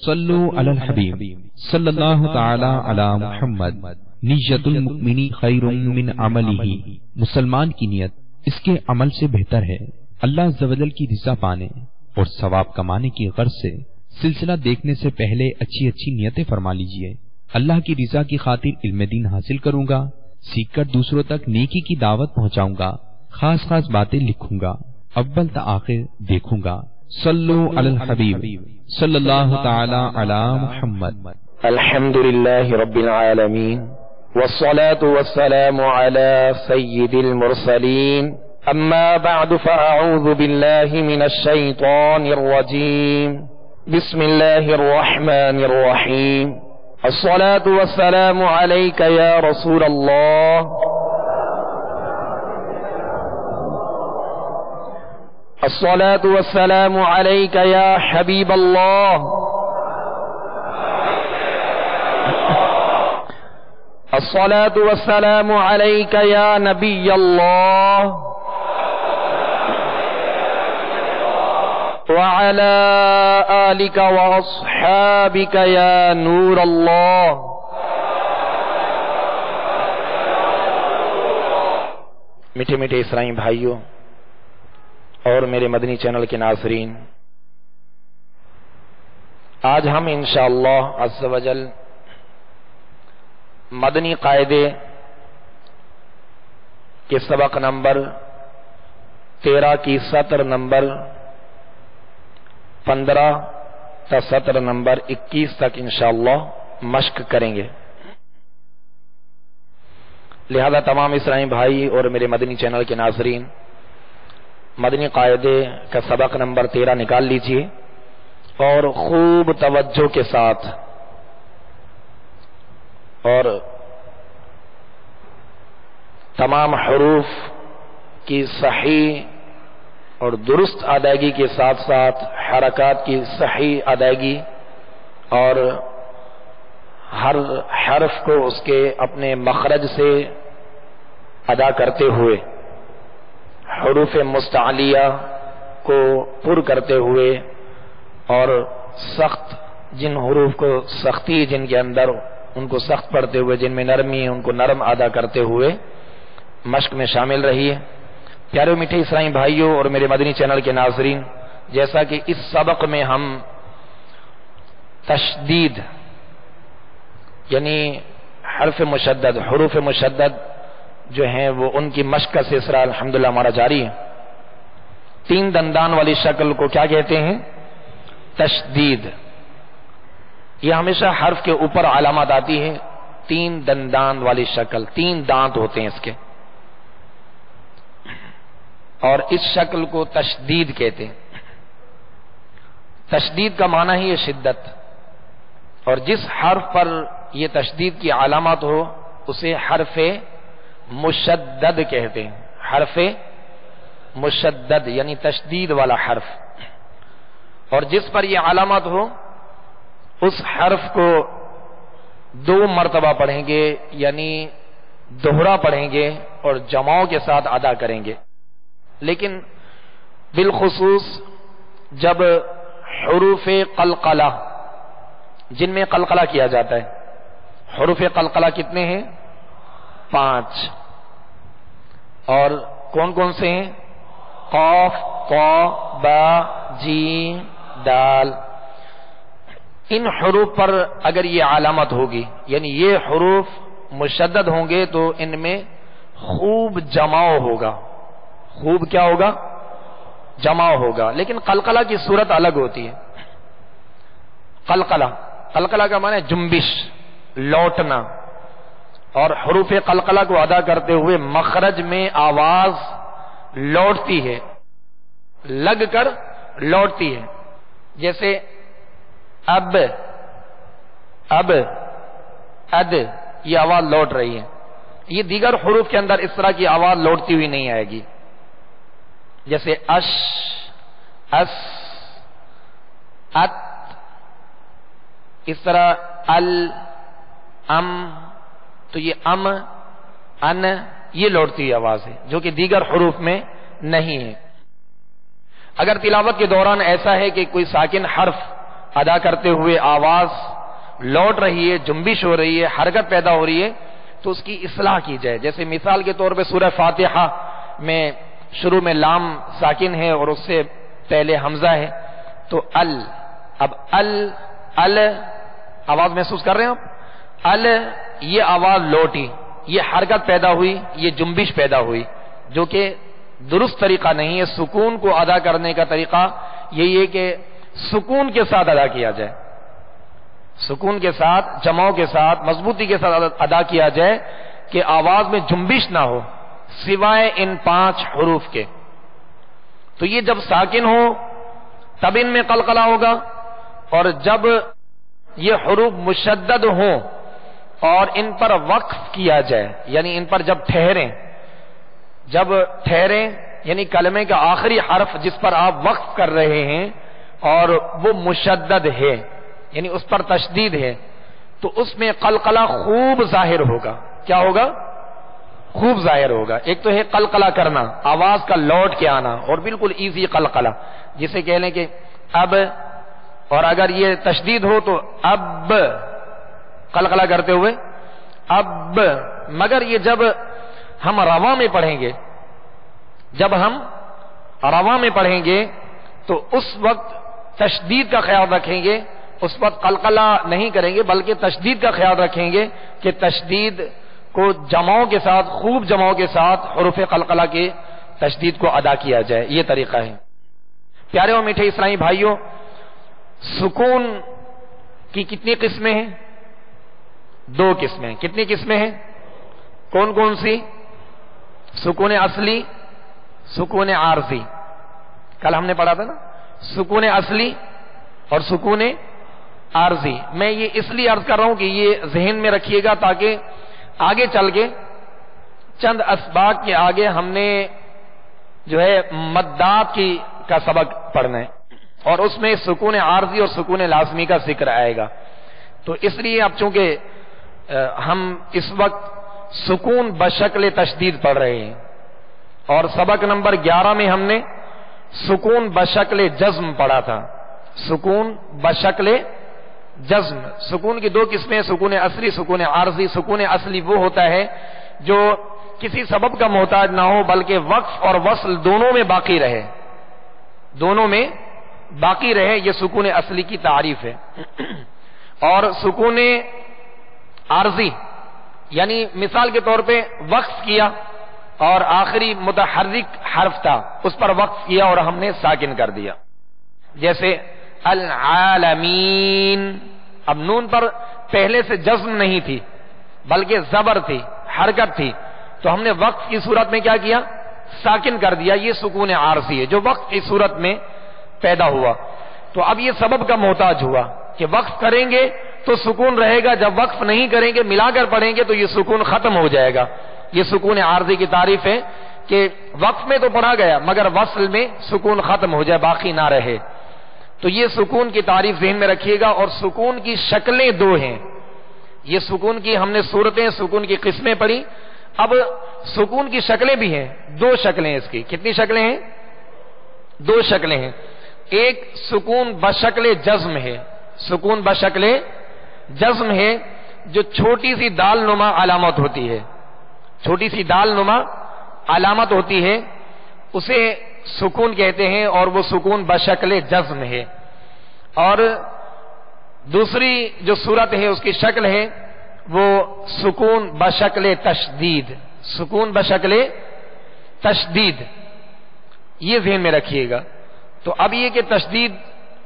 صلو علی الحبیب صلی اللہ تعالی علی محمد۔ نیت المؤمن خیر من عملہ، مسلمان کی نیت اس کے عمل سے بہتر ہے۔ اللہ عز و جل کی رضا پانے اور ثواب کمانے کی غرض سے سلسلہ دیکھنے سے پہلے اچھی اچھی نیتیں فرما لیجئے۔ اللہ کی رضا کی خاطر علم دین حاصل کروں گا، سیکھ کر دوسروں تک نیکی کی دعوت پہنچاؤں گا، خاص خاص باتیں لکھوں گا، اول تا آخر دیکھوں گا۔ صلو علی الحبیب صلی اللہ تعالی علی محمد۔ الحمد للہ رب العالمین والصلاة والسلام على سید المرسلین، اما بعد فاعوذ باللہ من الشیطان الرجیم، بسم اللہ الرحمن الرحیم۔ الصلاة والسلام علیک یا رسول اللہ، الصلاة والسلام علیک یا حبیب اللہ، الصلاة والسلام علیک یا نبی اللہ، وعلى آلک واصحابک یا نور اللہ۔ میٹھے میٹھے اسرائیل بھائیوں اور میرے مدنی چینل کے ناظرین، آج ہم انشاءاللہ عز و جل مدنی قاعدے کے سبق نمبر 13 کی سطر نمبر 15 تا سطر نمبر 21 تک انشاءاللہ مشق کریں گے۔ لہذا تمام اسرائیل بھائی اور میرے مدنی چینل کے ناظرین، مدنی قاعدے کا سبق نمبر 13 نکال لیجئے اور خوب توجہ کے ساتھ اور تمام حروف کی صحیح اور درست ادائیگی کے ساتھ ساتھ حرکات کی صحیح ادائیگی اور ہر حرف کو اس کے اپنے مخرج سے ادا کرتے ہوئے، حروف مستعلیہ کو پر کرتے ہوئے اور سخت جن حروف کو سختی جن کے اندر ان کو سخت پڑھتے ہوئے، جن میں نرمی ان کو نرم ادا کرتے ہوئے مشق میں شامل رہیے۔ پیارے میٹھے اسرائیل بھائیوں اور میرے مدنی چینل کے ناظرین، جیسا کہ اس سبق میں ہم تشدید یعنی حرف مشدد، حروف مشدد جو ہیں وہ ان کی مشق کا سلسلہ الحمدللہ ہمارا جاری ہے۔ 3 دندان والی شکل کو کیا کہتے ہیں؟ تشدید۔ یہ ہمیشہ حرف کے اوپر علامات آتی ہے، 3 دندان والی شکل، 3 دانت ہوتے ہیں اس کے، اور اس شکل کو تشدید کہتے ہیں۔ تشدید کا معنی ہی ہے شدت، اور جس حرف پر یہ تشدید کی علامات ہو اسے حرف مشدد کہتے ہیں۔ حرف مشدد یعنی تشدید والا حرف، اور جس پر یہ علامات ہو اس حرف کو 2 مرتبہ پڑھیں گے، یعنی دوہرا پڑھیں گے اور جماؤں کے ساتھ ادا کریں گے۔ لیکن بالخصوص جب حروف قلقلہ، جن میں قلقلہ کیا جاتا ہے، حروف قلقلہ کتنے ہیں؟ 5، اور کون کون سے ہیں؟ قاف، طا، با، جیم، دال۔ ان حروف پر اگر یہ علامت ہوگی، یعنی یہ حروف مشدد ہوں گے تو ان میں خوب جماؤ ہوگا۔ خوب کیا ہوگا؟ جماؤ ہوگا۔ لیکن قلقلہ کی صورت الگ ہوتی ہے۔ قلقلہ کا معنی ہے جنبش، لوٹنا، اور حروف قلقلہ کو ادا کرتے ہوئے مخرج میں آواز لوٹتی ہے، لگ کر لوٹتی ہے۔ جیسے اب، اد، یہ آواز لوٹ رہی ہے۔ یہ دیگر حروف کے اندر اس طرح کی آواز لوٹتی ہوئی نہیں آئے گی، جیسے اش، اس، ات، اس طرح ال، ام، تو یہ ام، ان، یہ لوٹتی آواز ہے جو کہ دیگر حروف میں نہیں ہے۔ اگر تلاوت کے دوران ایسا ہے کہ کوئی ساکن حرف ادا کرتے ہوئے آواز لوٹ رہی ہے، جنبش ہو رہی ہے، حرکت پیدا ہو رہی ہے، تو اس کی اصلاح کی جائے. جیسے مثال کے طور پہ سورہ فاتحہ میں شروع میں لام ساکن ہے اور اس سے پہلے حمزہ ہے، تو اب آواز محسوس کر رہے ہیں آپ؟ یہ آواز لوٹی، یہ حرکت پیدا ہوئی، یہ جنبش پیدا ہوئی، جو کہ درست طریقہ نہیں ہے. سکون کو ادا کرنے کا طریقہ یہی ہے کہ سکون کے ساتھ ادا کیا جائے، سکون کے ساتھ، جماؤ کے ساتھ، مضبوطی کے ساتھ ادا کیا جائے کہ آواز میں جنبش نہ ہو سوائے ان 5 حروف کے. تو یہ جب ساکن ہو تب ان میں قلقلہ ہوگا، اور جب یہ حروف مشدد ہوں اور ان پر وقف کیا جائے، یعنی ان پر جب ٹھہریں یعنی کلمے کا آخری حرف جس پر آپ وقف کر رہے ہیں اور وہ مشدد ہے یعنی اس پر تشدید ہے، تو اس میں قلقلہ خوب ظاہر ہوگا. کیا ہوگا؟ خوب ظاہر ہوگا. ایک تو ہے قلقلہ کرنا، آواز کا لوٹ کے آنا، اور بالکل ایزی قلقلہ، جسے کہہ لیں کہ اب، اور اگر یہ تشدید ہو تو اب قلقلہ کرتے ہوئے اب. مگر یہ جب ہم رواں میں پڑھیں گے تو اس وقت تشدید کا خیال رکھیں گے، اس وقت قلقلہ نہیں کریں گے بلکہ تشدید کا خیال رکھیں گے کہ تشدید کو جماؤں کے ساتھ، خوب جماؤں کے ساتھ حروف قلقلہ کے تشدید کو ادا کیا جائے. یہ طریقہ ہے. پیارے اور میٹھے اسلامی بھائیوں، سکون کی کتنی قسمیں ہیں؟ 2 قسمیں. کتنی قسمیں ہیں؟ کون کون سی؟ سکون اصلی، سکون عارضی. کل ہم نے پڑھا تھا نا، سکون اصلی اور سکون عارضی. میں یہ اس لیے عرض کر رہا ہوں کہ یہ ذہن میں رکھیے گا تاکہ آگے چل کے چند اسباق کے آگے ہم نے جو ہے مدات کا سبق پڑھنا ہے، اور اس میں سکون عارضی اور سکون لازمی کا ذکر آئے گا. تو اس لیے اب چونکہ ہم اس وقت سکون بشکل تشدید پڑھ رہے ہیں، اور سبق نمبر 11 میں ہم نے سکون بشکل جزم پڑھا تھا. سکون بشکل جزم. سکون کی 2 قسمیں، سکون اصلی، سکون عارضی. سکون اصلی وہ ہوتا ہے جو کسی سبب کا محتاج نہ ہو بلکہ وقف اور وصل دونوں میں باقی رہے، یہ سکون اصلی کی تعریف ہے. اور سکون عارضی یعنی مثال کے طور پہ وقف کیا اور آخری متحرک حرف تھا، اس پر وقف کیا اور ہم نے ساکن کر دیا. جیسے العالمین، اب نون پر پہلے سے جزم نہیں تھی بلکہ زبر تھی، حرکت تھی، تو ہم نے وقف کی صورت میں کیا کیا؟ ساکن کر دیا. یہ سکون عارضی ہے جو وقف کی صورت میں پیدا ہوا. تو اب یہ سبب کا محتاج ہوا کہ وقف کریں گے تو سکون رہے گا، جب وقف نہیں کریں گے ملا کر پڑھیں گے تو یہ سکون ختم ہو جائے گا. یہ سکون عارضی کی تعریف ہے کہ وقف میں تو پڑھا گیا مگر وصل میں سکون ختم ہو جائے، باقی نہ رہے. تو یہ سکون کی تعریف ذہن میں رکھیے گا. اور سکون کی شکلیں 2 ہیں. یہ سکون کی ہم نے صورتیں، سکون کی قسمیں پڑھی. اب سکون کی شکلیں بھی ہیں. 2 شکلیں اس کی. کتنی شکلیں ہیں؟ 2 شکلیں ہیں. ایک سکون بشکل جزم ہے. سکون بشکل جزم ہے جو چھوٹی سی دال نما علامت ہوتی ہے. چھوٹی سی دال نما علامت ہوتی ہے، اسے سکون کہتے ہیں، اور وہ سکون بشکل جزم ہے. اور دوسری جو صورت ہے، اس کی شکل ہے، وہ سکون بشکل تشدید. سکون بشکل تشدید، یہ ذہن میں رکھیے گا. تو اب یہ کہ تشدید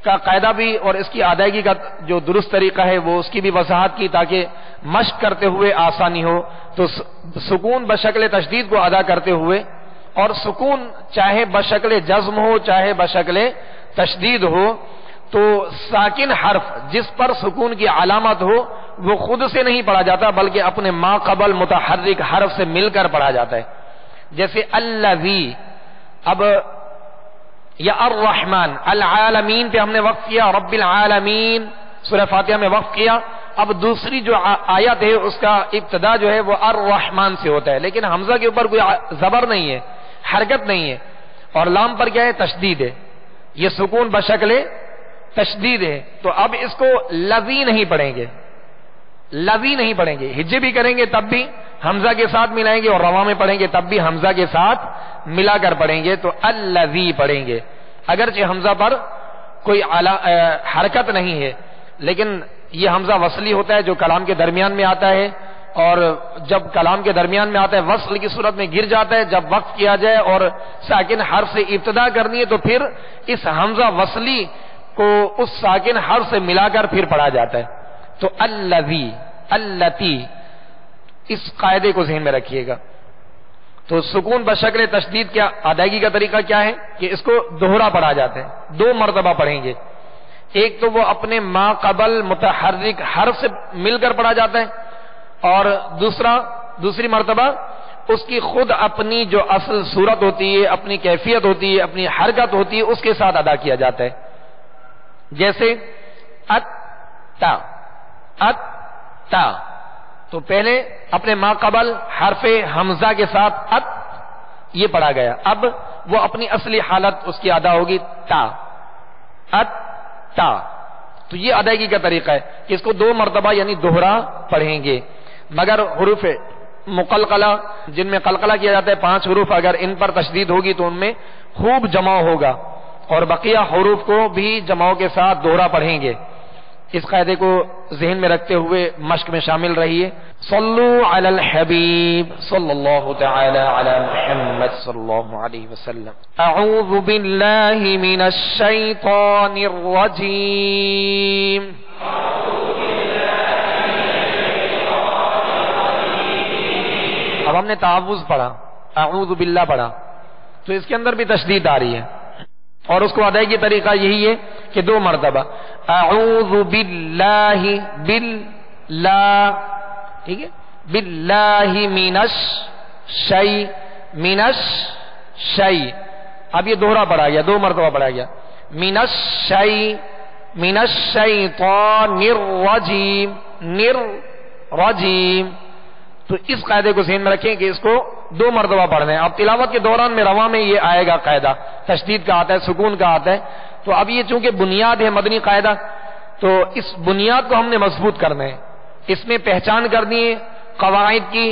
کا قاعدہ بھی اور اس کی ادائیگی کا جو درست طریقہ ہے وہ اس کی بھی وضاحت کی تاکہ مشق کرتے ہوئے آسانی ہو. تو سکون بشکل تشدید کو ادا کرتے ہوئے، اور سکون چاہے بشکل جزم ہو چاہے بشکل تشدید ہو، تو ساکن حرف جس پر سکون کی علامت ہو وہ خود سے نہیں پڑھا جاتا بلکہ اپنے ما قبل متحرک حرف سے مل کر پڑھا جاتا ہے. جیسے الذی، اب یا الرحمن، العالمین پہ ہم نے وقف کیا، رب العالمین سورہ فاتحہ میں وقف کیا. اب دوسری جو آیت ہے اس کا ابتدا جو ہے وہ الرحمن سے ہوتا ہے، لیکن حمزہ کے اوپر کوئی زبر نہیں ہے، حرکت نہیں ہے، اور لام پر کیا ہے؟ تشدید ہے. یہ سکون بشکل تشدید ہے، تو اب اس کو لذی نہیں پڑھیں گے، لذی نہیں پڑھیں گے، ہجے بھی کریں گے تب بھی حمزہ کے ساتھ ملائیں گے، اور رواں میں پڑھیں گے تب بھی حمزہ کے ساتھ ملا کر پڑھیں گے، تو الذی پڑھیں گے، اگرچہ حمزہ پر کوئی حرکت نہیں ہے، لیکن یہ حمزہ وصلی ہوتا ہے جو کلام کے درمیان میں آتا ہے، اور جب کلام کے درمیان میں آتا ہے وصل کی صورت میں گر جاتا ہے، جب وقف کیا جائے اور ساکن حرف سے ابتدا کرنی ہے تو پھر اس حمزہ وصلی کو اس ساکن حرف سے ملا کر پھر پڑھا جاتا ہے، تو الذی اللتی، اس قاعدے کو ذہن میں رکھیے گا۔ تو سکون بشکل تشدید کیا ادائیگی کا طریقہ کیا ہے کہ اس کو دوہرا پڑھا جاتا ہے، 2 مرتبہ پڑھیں گے، ایک تو وہ اپنے ما قبل متحرک حرف سے مل کر پڑھا جاتا ہے، اور دوسری مرتبہ اس کی خود اپنی جو اصل صورت ہوتی ہے، اپنی کیفیت ہوتی ہے، اپنی حرکت ہوتی ہے، اس کے ساتھ ادا کیا جاتا ہے، جیسے اتا اتا، تو پہلے اپنے ما قبل حرف حمزہ کے ساتھ ات یہ پڑھا گیا، اب وہ اپنی اصلی حالت اس کی ادا ہوگی تا ات تا، تو یہ ادائیگی کا طریقہ ہے کہ اس کو 2 مرتبہ یعنی دوہرا پڑھیں گے، مگر حروف مقلقلہ جن میں قلقلہ کیا جاتا ہے 5 حروف، اگر ان پر تشدید ہوگی تو ان میں خوب جمع ہوگا، اور بقیہ حروف کو بھی جمعوں کے ساتھ دوہرا پڑھیں گے۔ اس قاعدے کو ذہن میں رکھتے ہوئے مشق میں شامل رہیے۔ صلو علی الحبیب صلی اللہ تعالی علی محمد صلی اللہ علیہ وسلم۔ اعوذ باللہ من الشیطان الرجیم۔ اب ہم نے تعوذ پڑھا، اعوذ باللہ پڑھا، تو اس کے اندر بھی تشدید آ رہی ہے، اور اس کو ادائیگی طریقہ یہی ہے کہ 2 مرتبہ اعوذ باللہ باللہ، ٹھیک ہے، باللہ من الشیء، اب یہ دوہرا پڑھا گیا، 2 مرتبہ پڑھا گیا، من الشیطان الرجیم، تو اس قاعدے کو ذہن میں رکھیں کہ اس کو 2 مرتبہ پڑھنا ہے۔ اب تلاوت کے دوران میں رواں میں یہ آئے گا قاعدہ، تشدید کا آتا ہے، سکون کا آتا ہے، تو اب یہ چونکہ بنیاد ہے مدنی قاعدہ، تو اس بنیاد کو ہم نے مضبوط کرنا ہے، اس میں پہچان کرنی ہے قواعد کی،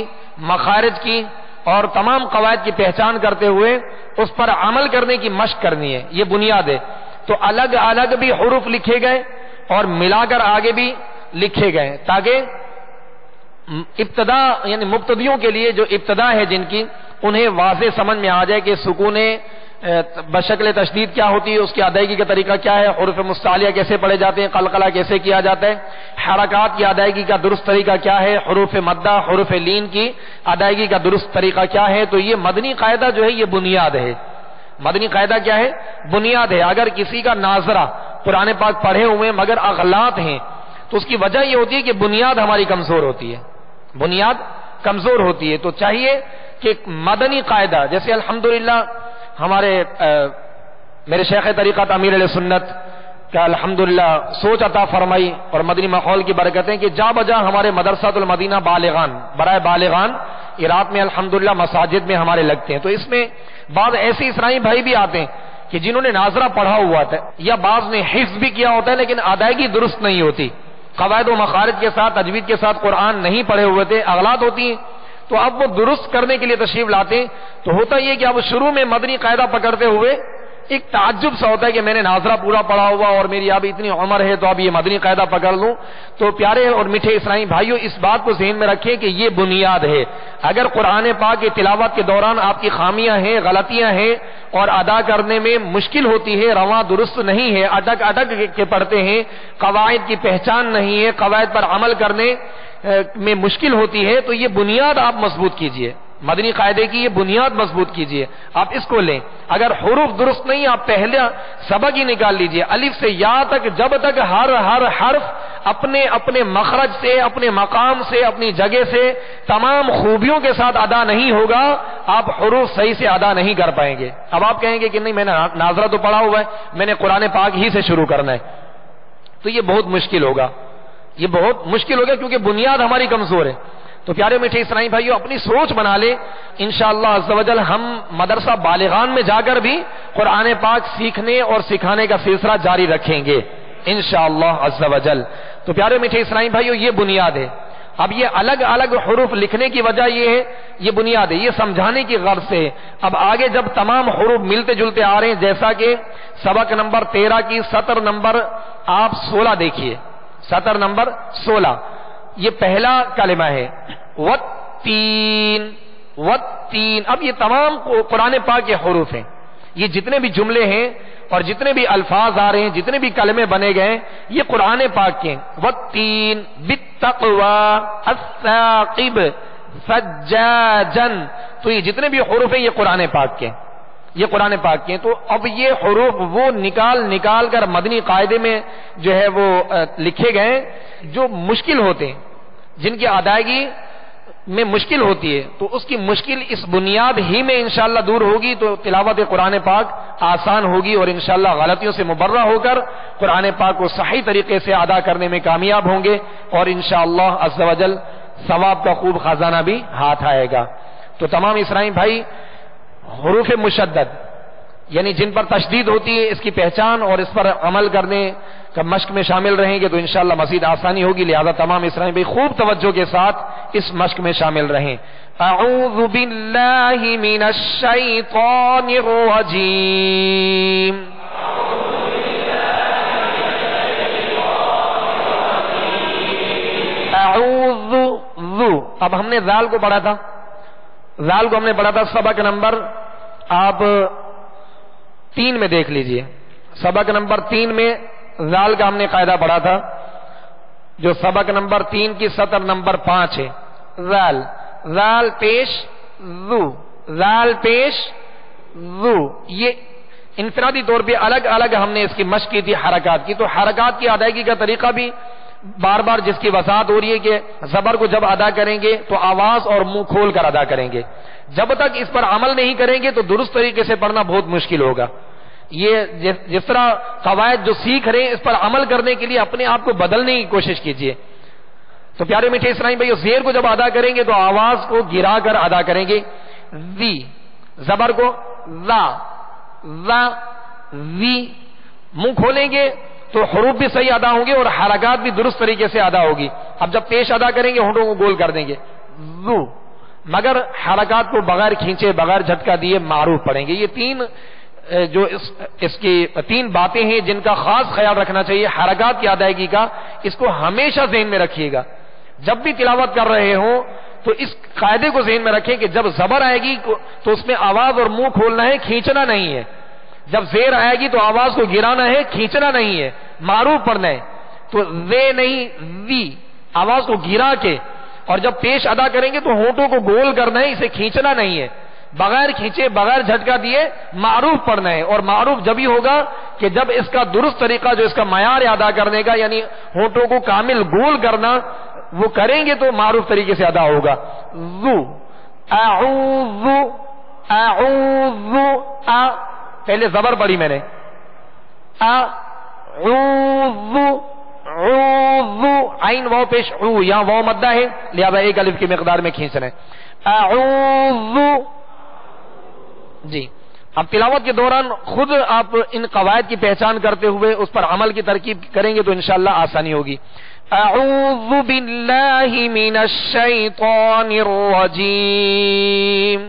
مخارج کی، اور تمام قواعد کی پہچان کرتے ہوئے اس پر عمل کرنے کی مشق کرنی ہے، یہ بنیاد ہے۔ تو الگ الگ بھی حروف لکھے گئے اور ملا کر آگے بھی لکھے گئے، تاکہ ابتدا یعنی مبتدیوں کے لیے جو ابتدا ہے جن کی، انہیں واضح سمجھ میں آ جائے کہ سکون بشکل تشدید کیا ہوتی ہے، اس کی ادائیگی کا طریقہ کیا ہے، حروف مستعلیہ کیسے پڑھے جاتے ہیں، قلقلہ کیسے کیا جاتا ہے، حرکات کی ادائیگی کا درست طریقہ کیا ہے، حروف مدہ حروف لین کی ادائیگی کا درست طریقہ کیا ہے۔ تو یہ مدنی قاعدہ جو ہے یہ بنیاد ہے، مدنی قاعدہ کیا ہے، بنیاد ہے۔ اگر کسی کا ناظرہ قرآن پاک پڑھے ہوئے مگر اغلاط ہیں تو اس کی وجہ یہ ہوتی ہے کہ بنیاد ہماری کمزور ہوتی ہے، بنیاد کمزور ہوتی ہے۔ تو چاہیے کہ مدنی قاعدہ، جیسے الحمدللہ ہمارے میرے شیخ طریقت امیر علیہ سنت کا الحمدللہ سوچ عطا فرمائی اور مدنی ماحول کی برکتیں کہ جا بجا ہمارے مدرسۃ المدینہ بالغان برائے بالغان عراق میں الحمدللہ مساجد میں ہمارے لگتے ہیں، تو اس میں بعض ایسے اسرائیلی بھائی بھی آتے ہیں کہ جنہوں نے ناظرہ پڑھا ہوا تھا یا بعض نے حفظ بھی کیا ہوتا ہے لیکن ادائیگی درست نہیں ہوتی، قواعد و مخارج کے ساتھ تجوید کے ساتھ قرآن نہیں پڑھے ہوئے تھے، اغلاط ہوتی ہیں، تو اب وہ درست کرنے کے لیے تشریف لاتے ہیں۔ تو ہوتا یہ کہ اب شروع میں مدنی قاعدہ پکڑتے ہوئے ایک تعجب سا ہوتا ہے کہ میں نے ناظرہ پورا پڑھا ہوا اور میری اب اتنی عمر ہے تو اب یہ مدنی قاعدہ پکڑ لوں۔ تو پیارے اور میٹھے اسرائیلی بھائیوں، اس بات کو ذہن میں رکھیں کہ یہ بنیاد ہے۔ اگر قرآن پاک کی تلاوت کے دوران آپ کی خامیاں ہیں، غلطیاں ہیں اور ادا کرنے میں مشکل ہوتی ہے، رواں درست نہیں ہے، اٹک کے پڑھتے ہیں، قواعد کی پہچان نہیں ہے، قواعد پر عمل کرنے میں مشکل ہوتی ہے، تو یہ بنیاد آپ مضبوط کیجئے، مدنی قاعدے کی یہ بنیاد مضبوط کیجئے، آپ اس کو لیں۔ اگر حروف درست نہیں، آپ پہلا سبق ہی نکال لیجئے، الف سے یا تک، جب تک ہر حرف اپنے اپنے مخرج سے، اپنے مقام سے، اپنی جگہ سے تمام خوبیوں کے ساتھ ادا نہیں ہوگا، آپ حروف صحیح سے ادا نہیں کر پائیں گے۔ اب آپ کہیں گے کہ نہیں، میں نے ناظرہ تو پڑھا ہوا ہے، میں نے قرآن پاک ہی سے شروع کرنا ہے، تو یہ بہت مشکل ہوگا، یہ بہت مشکل ہوگا کیونکہ بنیاد ہماری کمزور ہے۔ تو پیارے میٹھے اسرائیلی بھائیوں، اپنی سوچ بنا لیں، انشاءاللہ عز و جل ہم مدرسہ بالغان میں جا کر بھی قرآن پاک سیکھنے اور سکھانے کا سلسلہ جاری رکھیں گے۔ انشاءاللہ عز و جل۔ تو پیارے میٹھے اسلامی بھائیو، یہ بنیاد ہے۔ اب یہ الگ الگ حروف لکھنے کی وجہ یہ ہے، یہ بنیاد ہے، یہ سمجھانے کی غرض سے۔ اب آگے جب تمام حروف ملتے جلتے آ رہے ہیں، جیسا کہ سبق نمبر 13 کی سطر نمبر آپ 16 دیکھیے، سطر نمبر 16، یہ پہلا کلمہ ہے والتین، والتین۔ اب یہ تمام قرآن پاک کے حروف ہیں، یہ جتنے بھی جملے ہیں اور جتنے بھی الفاظ آ رہے ہیں، جتنے بھی کلمے بنے گئے ہیں، یہ قرآن پاک کے ہیں۔ والتین بالتقوی الثاقب سجاجن، تو یہ جتنے بھی حروف ہیں یہ قرآن پاک کے ہیں، یہ قرآن پاک کے ہیں۔ تو اب یہ حروف وہ نکال کر مدنی قاعدے میں جو ہے وہ لکھے گئے جو مشکل ہوتے ہیں، جن کی ادائیگی میں مشکل ہوتی ہے، تو اس کی مشکل اس بنیاد ہی میں انشاءاللہ دور ہوگی، تو تلاوت قرآن پاک آسان ہوگی اور انشاءاللہ غلطیوں سے مبرہ ہو کر قرآن پاک کو صحیح طریقے سے ادا کرنے میں کامیاب ہوں گے، اور انشاءاللہ عز و جل ثواب کا خوب خزانہ بھی ہاتھ آئے گا۔ تو تمام اسرائیل بھائی، حروف مشدد یعنی جن پر تشدید ہوتی ہے، اس کی پہچان اور اس پر عمل کرنے کا مشق میں شامل رہیں گے تو انشاءاللہ مزید آسانی ہوگی، لہذا تمام اسرائیل بھائی خوب توجہ کے ساتھ اس مشق میں شامل رہیں۔ اعوذ باللہ من الشیطان الرجیم، اعوذ ذو، اب ہم نے ذال کو پڑھا تھا، ذال کو ہم نے پڑھا تھا سبق نمبر آپ 3 میں دیکھ لیجئے، سبق نمبر 3 میں ذال کا ہم نے قاعدہ پڑھا تھا، جو سبق نمبر 3 کی سطر نمبر 5 ہے۔ ذال، ذال پیش ذو، ذال پیش ذو، یہ انفرادی طور پہ الگ الگ ہم نے اس کی مشق کی تھی حرکات کی۔ تو حرکات کی ادائیگی کا طریقہ بھی بار بار جس کی وضاحت ہو رہی ہے کہ زبر کو جب ادا کریں گے تو آواز اور منہ کھول کر ادا کریں گے، جب تک اس پر عمل نہیں کریں گے تو درست طریقے سے پڑھنا بہت مشکل ہوگا۔ یہ جس طرح قواعد جو سیکھ رہے ہیں، اس پر عمل کرنے کے لیے اپنے آپ کو بدلنے کی کوشش کیجیے۔ تو پیارے میٹھے اسلامی بھائیو، زیر کو جب ادا کریں گے تو آواز کو گرا کر ادا کریں گے، ذی، زبر کو ذا، ذا، ذی، منہ کھولیں گے تو حروف بھی صحیح ادا ہوں گے اور حرکات بھی درست طریقے سے ادا ہوگی۔ اب جب پیش ادا کریں گے ہونٹوں کو گول کر دیں گے، ذو، مگر حرکات کو بغیر کھینچے بغیر جھٹکا دیے معروف پڑھیں گے۔ یہ تین جو اس کی 3 باتیں ہیں جن کا خاص خیال رکھنا چاہیے حرکات کی ادائیگی کا، اس کو ہمیشہ ذہن میں رکھیے گا۔ جب بھی تلاوت کر رہے ہوں تو اس قاعدے کو ذہن میں رکھیں کہ جب زبر آئے گی تو اس میں آواز اور منہ کھولنا ہے، کھینچنا نہیں ہے۔ جب زیر آئے گی تو آواز کو گرانا ہے، کھینچنا نہیں ہے، معروف پڑھنا ہے۔ تو زے نہیں، وی، آواز کو گرا کے، اور جب پیش ادا کریں گے تو ہونٹوں کو گول کرنا ہے، اسے کھینچنا نہیں ہے، بغیر کھینچے بغیر جھٹکا دیے معروف پڑھنا ہے۔ اور معروف جب ہی ہوگا کہ جب اس کا درست طریقہ جو اس کا معیار ادا کرنے کا، یعنی ہونٹوں کو کامل گول کرنا، وہ کریں گے تو معروف طریقے سے ادا ہوگا۔ ذو، اعوذ، اعوذ، پہلے زبر پڑھی میں نے، اعوذ، عوذ، عین واو پیش عو، یہاں واو مدہ ہے لہذا ایک الف کی مقدار میں کھینچنا ہے، اعوذ۔ جی، اب تلاوت کے دوران خود آپ ان قواعد کی پہچان کرتے ہوئے اس پر عمل کی ترکیب کریں گے تو انشاءاللہ آسانی ہوگی۔ اعوذ باللہ من الشیطان الرجیم،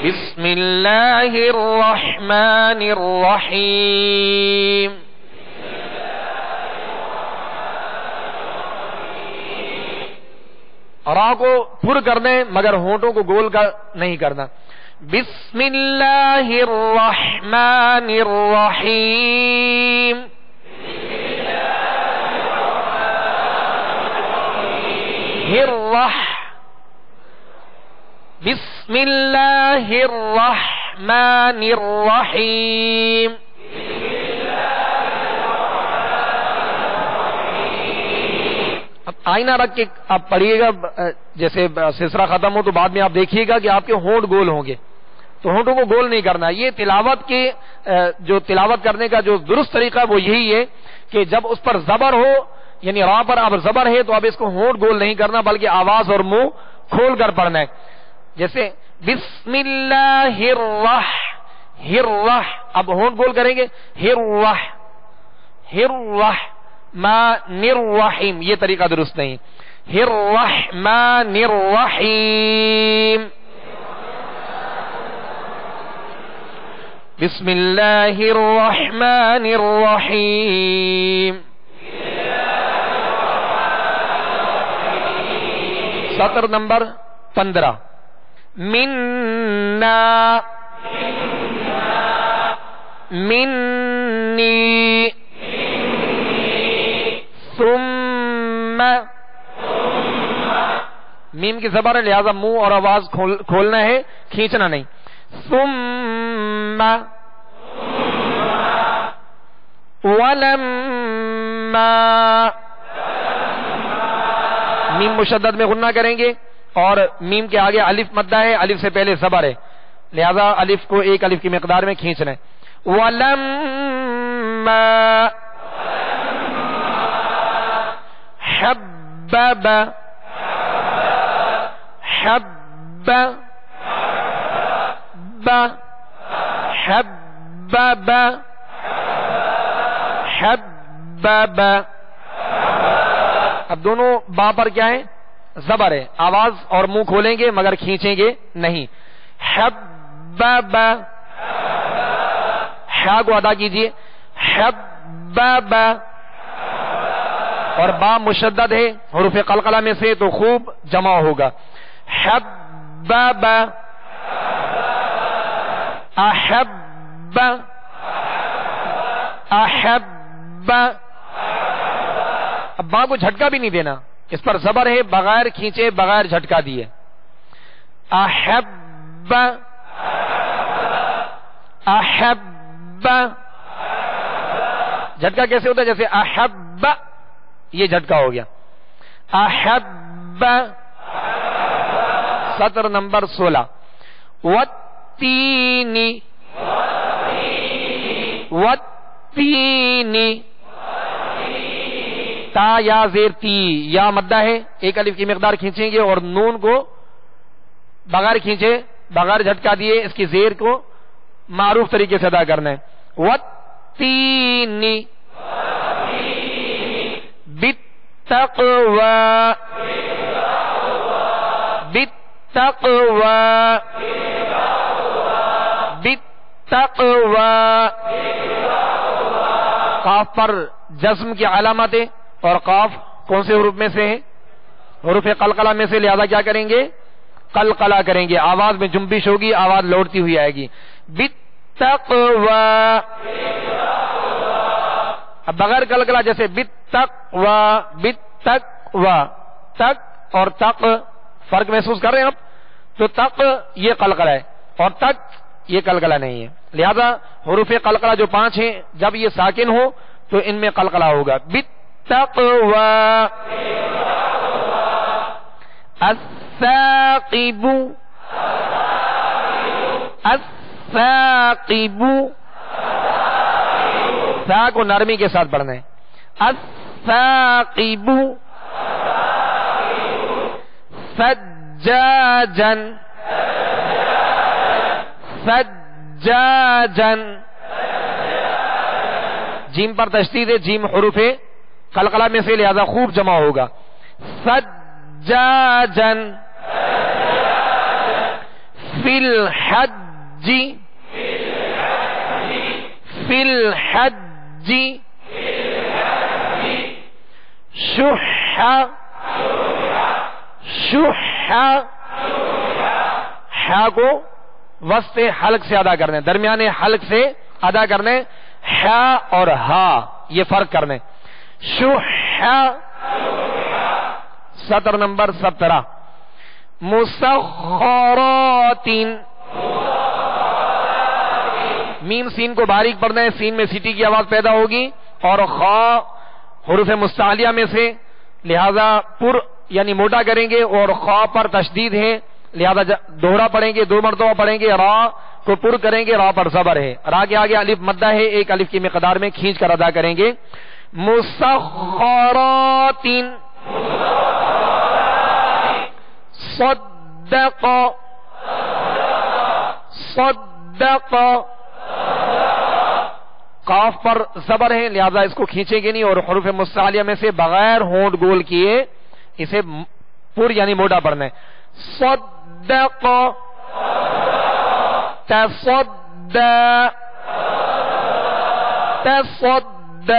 بسم اللہ الرحمن الرحیم۔ را کو پر کرنا ہے مگر ہونٹوں کو گول کا نہیں کرنا۔ بسم اللہ الرحمن الرحیم، بسم اللہ الرحمن الرحیم۔ اب آئینہ رکھ کے آپ پڑھیے گا، جیسے سلسلہ ختم ہو تو بعد میں آپ دیکھیے گا کہ آپ کے ہونٹ گول ہوں گے، تو ہونٹوں کو گول نہیں کرنا۔ یہ تلاوت کے جو تلاوت کرنے کا جو درست طریقہ وہ یہی ہے کہ جب اس پر زبر ہو، یعنی را پر اب زبر ہے تو اب اس کو ہونٹ گول نہیں کرنا بلکہ آواز اور منہ کھول کر پڑھنا ہے۔ جیسے بسم اللہ الرح، اب ہونٹ گول کریں گے، الرحمن الرحیم، یہ طریقہ درست نہیں، الرحمن الرحیم، بسم اللہ الرحمن الرحیم۔ سطر نمبر 15، منا، منی، ثم، میم کی زبر ہے لہذا منہ اور آواز کھولنا ہے، کھینچنا نہیں، ثم، ولما، میم مشدد میں غنہ کریں گے اور میم کے آگے الف مدہ ہے، الف سے پہلے زبر ہے لہذا الف کو ایک الف کی مقدار میں کھینچنا ہے، ولما حبب، حبب، حبب، حبب، اب دونوں با پر کیا ہے؟ زبر ہے، آواز اور منہ کھولیں گے مگر کھینچیں گے نہیں، حبب، حا کو ادا کیجئے، حبب، اور با مشدد ہے حروف قلقلہ میں سے تو خوب جمع ہوگا، حبب، احب، احب، اب با کو جھٹکا بھی نہیں دینا، اس پر زبر ہے، بغیر کھینچے بغیر جھٹکا دیے، احب، احب، جھٹکا کیسے ہوتا ہے؟ جیسے احب، یہ جھٹکا ہو گیا، احب۔ سطر نمبر 16، والتین، والتین، تا یا زیر تی، یا مدہ ہے، ایک الف کی مقدار کھینچیں گے اور نون کو بغیر کھینچے بغیر جھٹکا دیے اس کی زیر کو معروف طریقے سے ادا کرنا ہے، والتین، بالتقوی، بالتقوی، بالتقوی، قاف پر جزم کی علامت ہے اور قاف کون سے حروف میں سے ہے؟ حروف قلقلہ میں سے، لہذا کیا کریں گے؟ قلقلہ کریں گے، آواز میں جنبش ہوگی، آواز لوٹتی ہوئی آئے گی، بالتقوی، اب بغیر قلقلہ جیسے بالتقوی، بالتقوی، تک اور تق فرق محسوس کر رہے ہیں آپ؟ تو تق یہ قلقلہ ہے اور تک یہ قلقلہ نہیں ہے، لہذا حروف قلقلہ جو 5 ہیں جب یہ ساکن ہو تو ان میں قلقلہ ہوگا، بالتقوی، الثاقب، الثاقب، ثا کو نرمی کے ساتھ پڑھنا ہے، الثاقب، سجاجا، سجاجا، جیم پر تشدید ہے، جیم حروف قلقلہ میں سے لہذا خوب جمع ہوگا، سجاجا، فی الحج، فی الحج، شح، شح، حا کو وسط حلق سے ادا کرنے، درمیانے حلق سے ادا کرنے، حا اور ہا یہ فرق کرنے، شح۔ سطر نمبر 17، مسخرات، میم سین کو باریک پڑھنا ہے، سین میں سیٹی کی آواز پیدا ہوگی اور خا حروف مستعلیہ میں سے لہذا پر یعنی موٹا کریں گے اور خا پر تشدید ہے لہذا دوہرا پڑھیں گے، 2 مرتبہ پڑھیں گے، را کو پر کریں گے، را پر زبر ہے، را کے آگے الف مدہ ہے، ایک الف کی مقدار میں کھینچ کر ادا کریں گے، مسخرات، صدق، صدق. قاف پر زبر ہے لہذا اس کو کھینچیں گے نہیں اور حروف مستعلیہ میں سے بغیر ہونٹ گول کیے اسے پور یعنی موٹا پڑھنا ہے. صدق تصد تصد.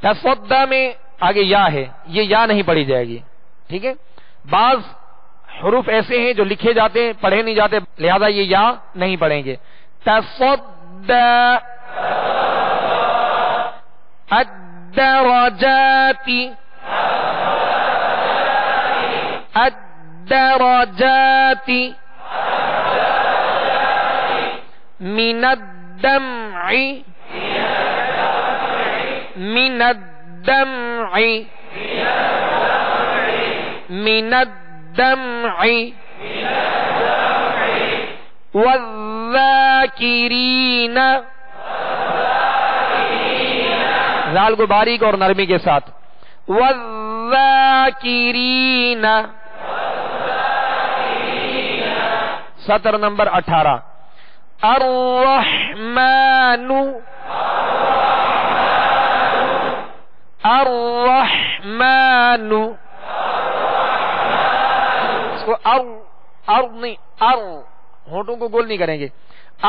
تصد میں آگے یا ہے، یہ یا نہیں پڑھی جائے گی. ٹھیک ہے، بعض حروف ایسے ہیں جو لکھے جاتے ہیں پڑھے نہیں جاتے لہذا یہ یا نہیں پڑھیں گے. تصد الدرجات الدرجات من الدمع من الدمع من الدمع والذاکرین، زال کو باریک اور نرمی کے ساتھ، والذاکرین. سطر نمبر 18. الرحمن الرحمن. اس کو نہیں ہونٹوں کو گول نہیں کریں گے.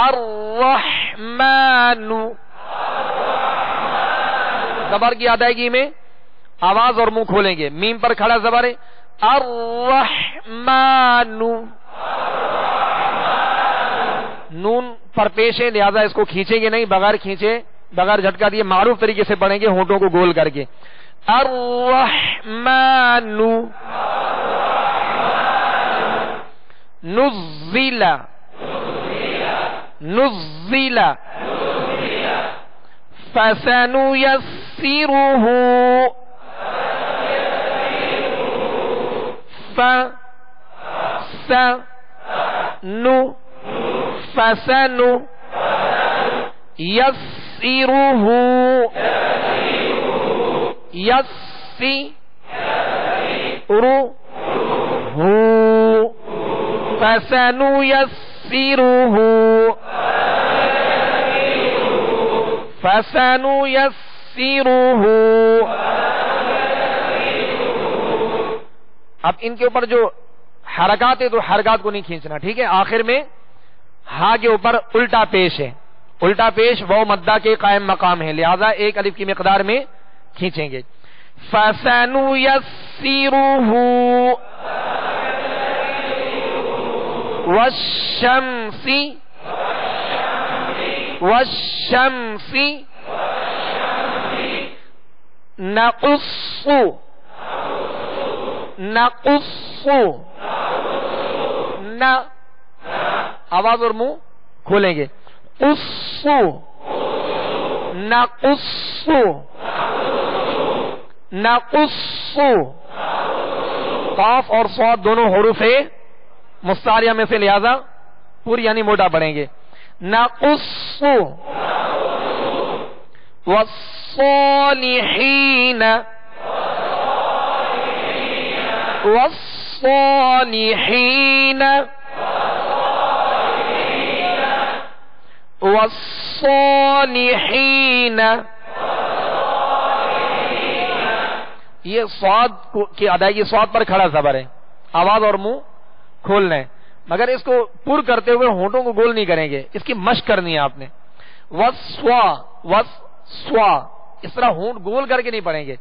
الرحمن. زبر کی ادائیگی میں آواز اور منہ کھولیں گے. میم پر کھڑا زبر ہے. الرحمن. نون پر پیش ہے لہذا اس کو کھینچیں گے نہیں، بغیر کھینچے بغیر جھٹکا دیے معروف طریقے سے پڑھیں گے ہونٹوں کو گول کر کے. الرحمن. نزل نزل فسنيسره فسن يسره فسنيسره فسنيسره. اب ان کے اوپر جو حرکات ہے تو حرکات کو نہیں کھینچنا. ٹھیک ہے، آخر میں ہا کے اوپر الٹا پیش ہے. الٹا پیش وہ مدہ کے قائم مقام ہے لہذا ایک الف کی مقدار میں کھینچیں گے. فسنيسره والشمس والشمس نقص نقص. نہ آواز اور منہ کھولیں گے. قص نقص نقص. قاف اور صاد دونوں حروف ہے مستعلیہ میں سے لہذا پوری یعنی موٹا پڑھیں گے. نقص والصالحین والصالحین والصالحین. یہ صاد کی ادائیگی صاد پر کھڑا زبر ہے، آواز اور منہ کھولنا ہے مگر اس کو پر کرتے ہوئے ہونٹوں کو گول نہیں کریں گے، اس کی مشق کرنی ہے آپ نے. وسوا وسوا اس طرح ہونٹ گول کر کے نہیں پڑھیں گے.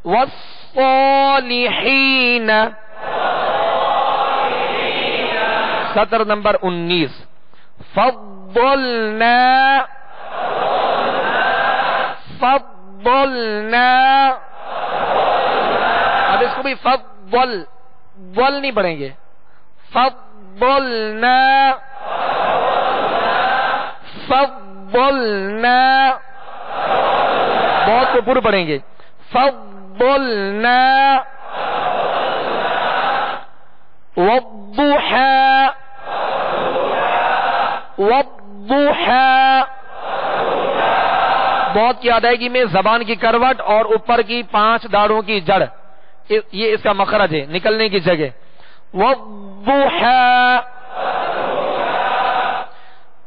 والصالحین. سطر نمبر 19. فضلنا فضلنا. اب اس کو بھی فضل ول نہیں پڑھیں گے. فضلنا فضلنا. بہت کو پر پڑھیں گے. فضلنا. والضحى والضحى. بہت کی ادائیگی میں زبان کی کروٹ اور اوپر کی 5 داڑھوں کی جڑ یہ اس کا مخرج ہے نکلنے کی جگہ. والضحى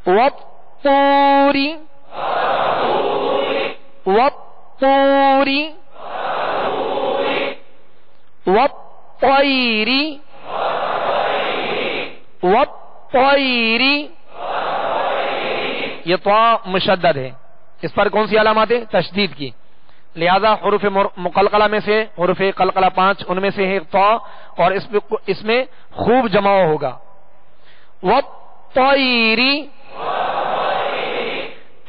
والطور والطور والطير والطير. یہ طا مشدد ہے، اس پر کون سی علامات ہے؟ تشدید کی. لہذا حروف مقلقلہ میں سے حروف قلقلہ 5 ان میں سے ہے طا، اور اس میں خوب جمع ہوگا. والطير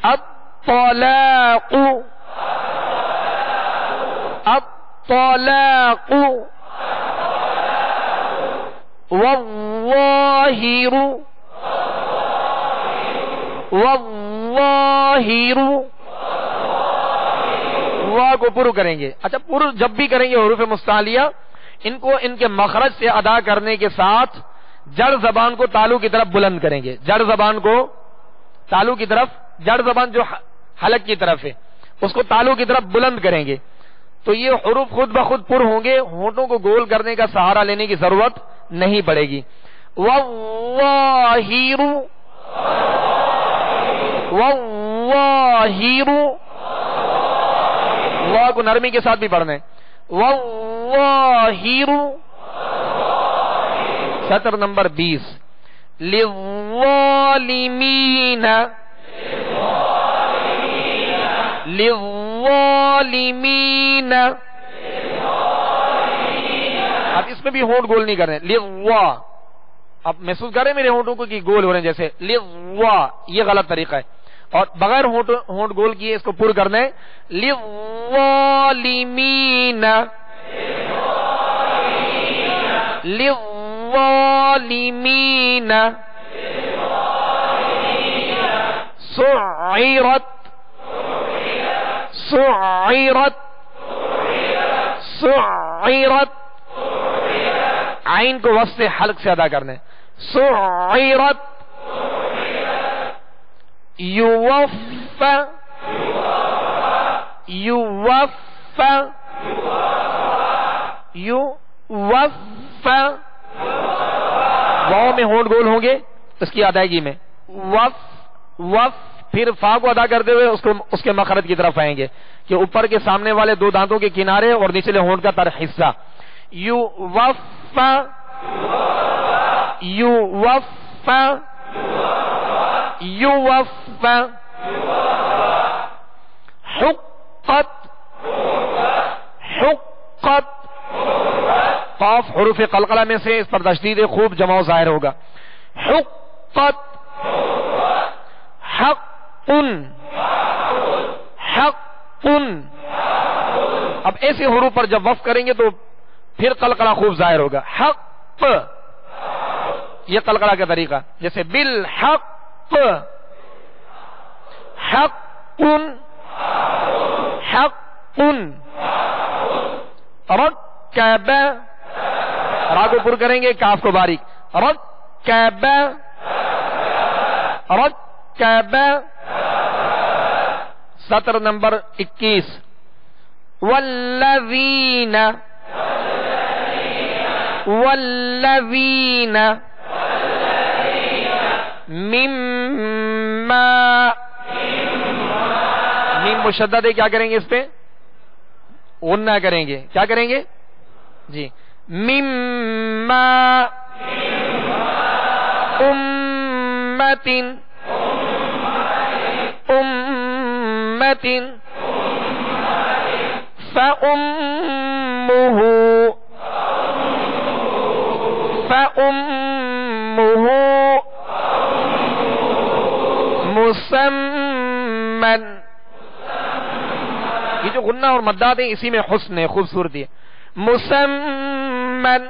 الطلاق الطلاق والظاہر والظاہر. واو کو پر کریں گے. اچھا، پر جب بھی کریں گے حروف مستعلیہ ان کو ان کے مخرج سے ادا کرنے کے ساتھ جڑ زبان کو تالو کی طرف بلند کریں گے. جڑ زبان کو تالو کی طرف، جڑ زبان جو حلق کی طرف ہے اس کو تالو کی طرف بلند کریں گے، تو یہ حروف خود بخود پر ہوں گے، ہونٹوں کو گول کرنے کا سہارا لینے کی ضرورت نہیں پڑے گی. والظاہر والظاہر. واو کو نرمی کے ساتھ بھی پڑھنا ہے. والظاہر. سطر نمبر 20. للظالمین للظالمین. اب اس میں بھی ہونٹ گول نہیں کر رہے. لوا، اب محسوس کر رہے ہیں میرے ہونٹوں کو کہ گول ہو رہے ہیں جیسے لوا، یہ غلط طریقہ ہے. اور بغیر ہونٹ گول کیے اس کو پر کرنا ہے. للظالمین للظالمین. سعرت سعرت سعرت. عین کو وسط حلق سے ادا کرنا ہے. سعرت. یوفا یوفا یوفا. واو میں ہونٹ گول ہوں گے اس کی ادائیگی میں. وف وف. پھر فا کو ادا کرتے ہوئے اس کے مخرج کی طرف آئیں گے کہ اوپر کے سامنے والے دو دانتوں کے کنارے اور نچلے ہونٹ کا تر حصہ. یوفا یوفا یوفا. حقت حقت. قاف حروف قلقلہ میں سے اس پر تشدید خوب جمع ظاہر ہوگا. حقت. حق حق. اب ایسے حروف پر جب وقف کریں گے تو پھر قلقلہ خوب ظاہر ہوگا. حق، یہ قلقلہ کا طریقہ. جیسے بالحق. حق حق. رکب، را کو پر کریں گے، کاف کو باریک. رکب رکب. سطر نمبر 21. والذین والذین مما. میم مشدد ہے، کیا کریں گے اس پہ؟ غنہ کریں گے. کیا کریں گے جی؟ مما امت امت فأمه فأمه مسمن. یہ جو غنہ اور مدات ہیں اسی میں حسن ہے، خوبصورتی ہے. مسمن.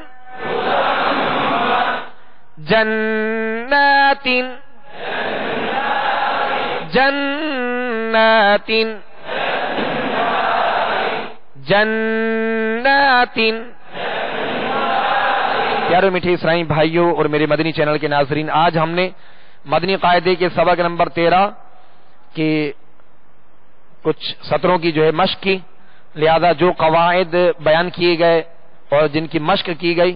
جنات جنات جنات. پیارے میٹھے اسرائیل بھائیوں اور میرے مدنی چینل کے ناظرین، آج ہم نے مدنی قاعدے کے سبق نمبر 13 کی کچھ سطروں کی جو ہے مشق کی. لہذا جو قواعد بیان کیے گئے اور جن کی مشق کی گئی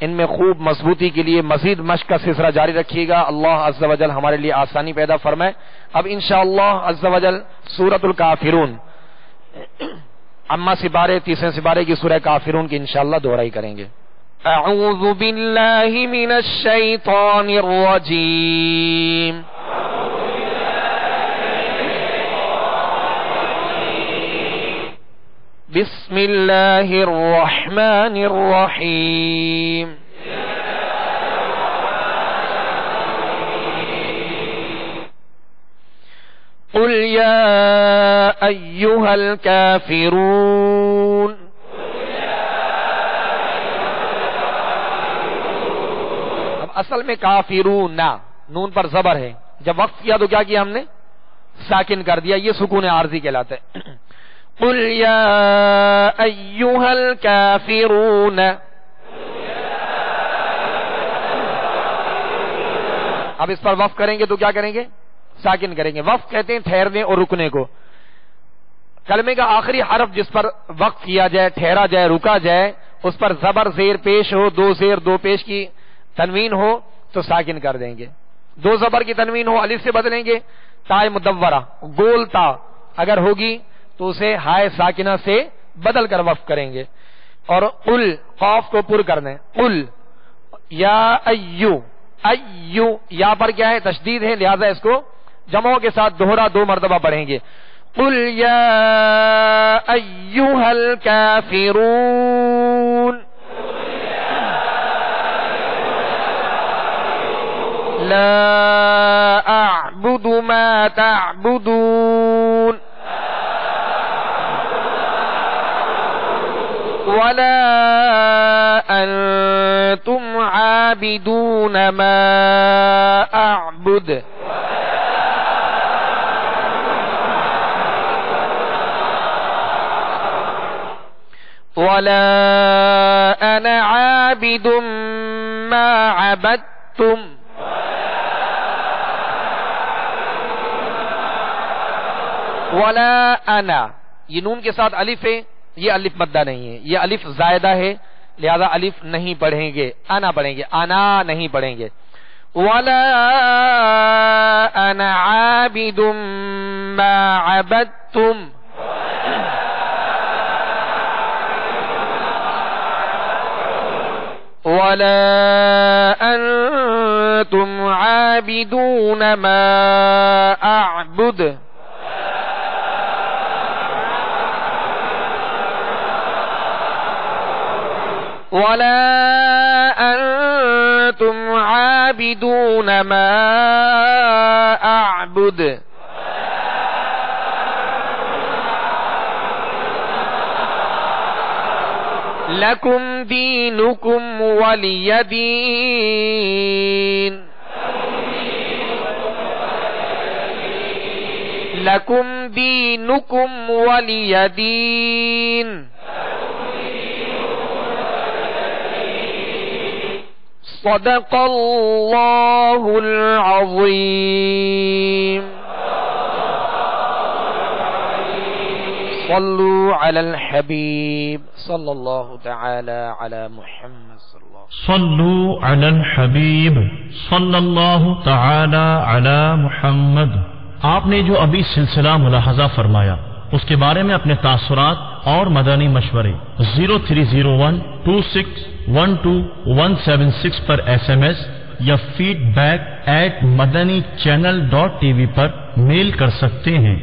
ان میں خوب مضبوطی کے لیے مزید مشق کا سلسلہ جاری رکھیے گا. اللہ عز و جل ہمارے لیے آسانی پیدا فرمائے. اب انشاءاللہ عز و جل سورۃ الکافرون اما سپارے تیسرے سپارے کی سورہ کافرون کی انشاءاللہ دہرائی کریں گے. اعوذ باللہ من الشیطان الرجیم. بسم اللہ الرحمن الرحیم. قل یا ایہا الکافرون. اب اصل میں کافرون نون پر زبر ہے، جب وقف کیا تو کیا کیا ہم نے؟ ساکن کر دیا. یہ سکون عارضی کہلاتا ہے. قل یا ایہا الکافرون. اب اس پر وقف کریں گے تو کیا کریں گے؟ ساکن کریں گے. وقف کہتے ہیں ٹھہرنے اور رکنے کو. کلمے کا آخری حرف جس پر وقف کیا جائے، ٹھہرا جائے، رکا جائے، اس پر زبر زیر پیش ہو، دو زیر دو پیش کی تنوین ہو تو ساکن کر دیں گے. دو زبر کی تنوین ہو الف سے بدلیں گے. تائے مدورہ گول تا اگر ہوگی تو اسے ہائے ساکنہ سے بدل کر وقف کریں گے. اور قل قاف کو پر کرنا ہے. قل یا ایو. ایو یا پر کیا ہے؟ تشدید ہے، لہذا اس کو جمعوں کے ساتھ دوہرا دو مرتبہ پڑھیں گے. قل یا ایہا الکافرون لا اعبد ما تعبدون ولا انتم عابدون ما اعبد ولا انا عابد ما عبدتم ولا انا. یہ نون کے ساتھ الف ہے، یہ الف مدہ نہیں ہے، یہ الف زائدہ ہے، لہذا الف نہیں پڑھیں گے، انا پڑھیں گے، انا نہیں پڑھیں گے. ولا انا عابد ما عبدتم ولا انتم عابدون ما اعبد ولا انتم عابدون ما اعبد لکم دینکم ولی دین. لکم دینکم ولی دین. صدق اللہ العظیم. صلوا علی الحبیب صلی اللہ تعالی علی محمد صلی اللہ. صلوا علی الحبیب صلی اللہ تعالی علی محمد. آپ نے جو ابھی سلسلہ ملاحظہ فرمایا اس کے بارے میں اپنے تاثرات اور مدنی مشورے 030126127176 پر SMS یا feedback@madanichannel.tv پر میل کر سکتے ہیں.